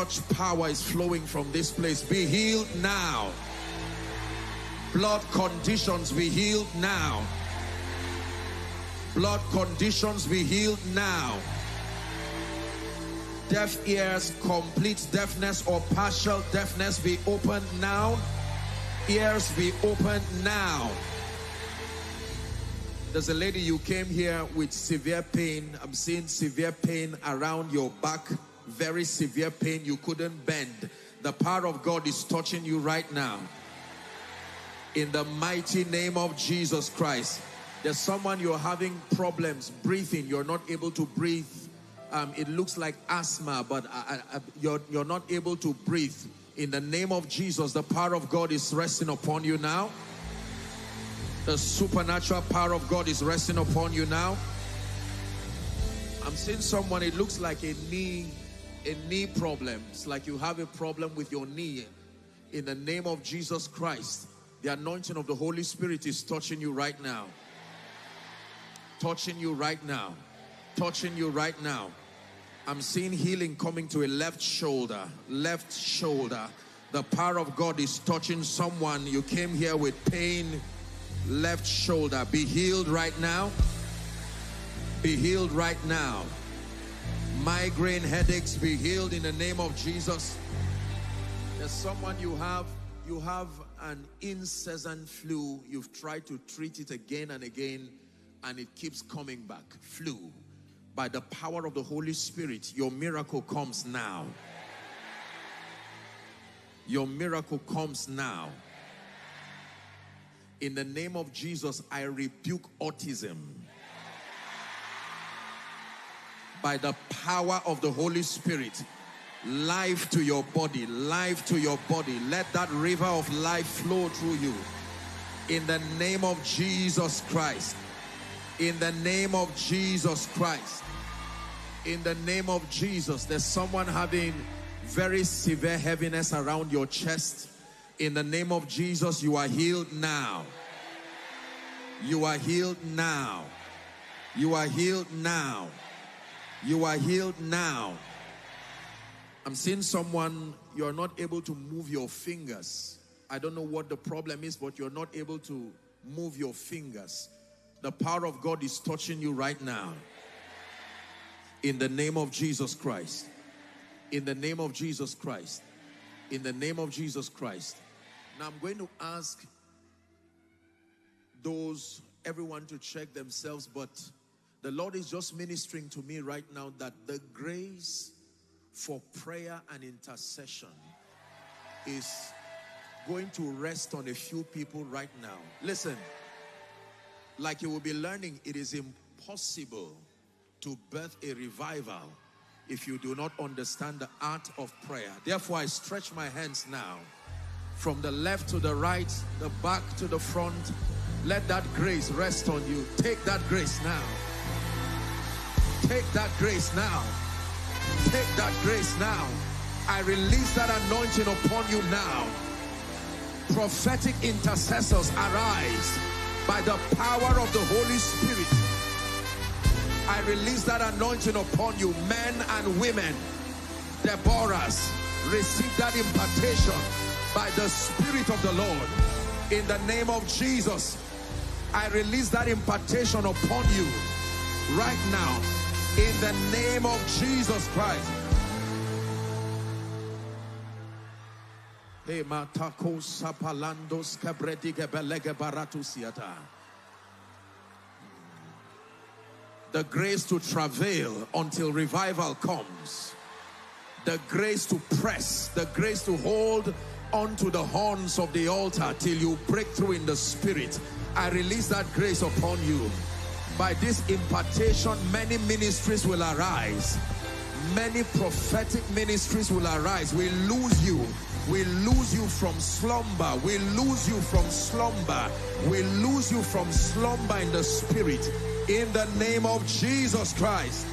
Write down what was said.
Such power is flowing from this place. Be healed now. Blood conditions be healed now. Blood conditions be healed now. Deaf ears, complete deafness or partial deafness be opened now. Ears be opened now. There's a lady, you came here with severe pain. I'm seeing severe pain around your back. Very severe pain. You couldn't bend. The power of God is touching you right now. In the mighty name of Jesus Christ. There's someone, you're having problems breathing. You're not able to breathe. It looks like asthma, but you're not able to breathe. In the name of Jesus, the power of God is resting upon you now. The supernatural power of God is resting upon you now. I'm seeing someone, it looks like a knee problem. It's like you have a problem with your knee. In the name of Jesus Christ, the anointing of the Holy Spirit is touching you right now. Touching you right now. Touching you right now. I'm seeing healing coming to a left shoulder. Left shoulder. The power of God is touching someone. You came here with pain. Left shoulder. Be healed right now. Be healed right now. Migraine headaches, be healed in the name of Jesus. There's someone, you have an incessant flu. You've tried to treat it again and again, and it keeps coming back. Flu. By the power of the Holy Spirit, your miracle comes now. Your miracle comes now. In the name of Jesus, I rebuke autism. By the power of the Holy Spirit, life to your body, life to your body. Let that river of life flow through you. In the name of Jesus Christ. In the name of Jesus Christ. In the name of Jesus. There's someone having very severe heaviness around your chest. In the name of Jesus, you are healed now. You are healed now. You are healed now. You are healed now. I'm seeing someone, you're not able to move your fingers. I don't know what the problem is, but you're not able to move your fingers. The power of God is touching you right now. In the name of Jesus Christ. In the name of Jesus Christ. In the name of Jesus Christ. Now I'm going to ask everyone to check themselves, but the Lord is just ministering to me right now that the grace for prayer and intercession is going to rest on a few people right now. Listen, like you will be learning, it is impossible to birth a revival if you do not understand the art of prayer. Therefore, I stretch my hands now from the left to the right, the back to the front. Let that grace rest on you. Take that grace now. Take that grace now. Take that grace now. I release that anointing upon you now. Prophetic intercessors, arise by the power of the Holy Spirit. I release that anointing upon you, men and women. Deborahs, receive that impartation by the Spirit of the Lord. In the name of Jesus, I release that impartation upon you right now. In the name of Jesus Christ. Hey, matako sapalandos kabredige belege baratusiata. The grace to travail until revival comes. The grace to press. The grace to hold onto the horns of the altar till you break through in the spirit. I release that grace upon you. By this impartation, many ministries will arise. Many prophetic ministries will arise. We lose you. We lose you from slumber. We lose you from slumber. We lose you from slumber in the spirit. In the name of Jesus Christ.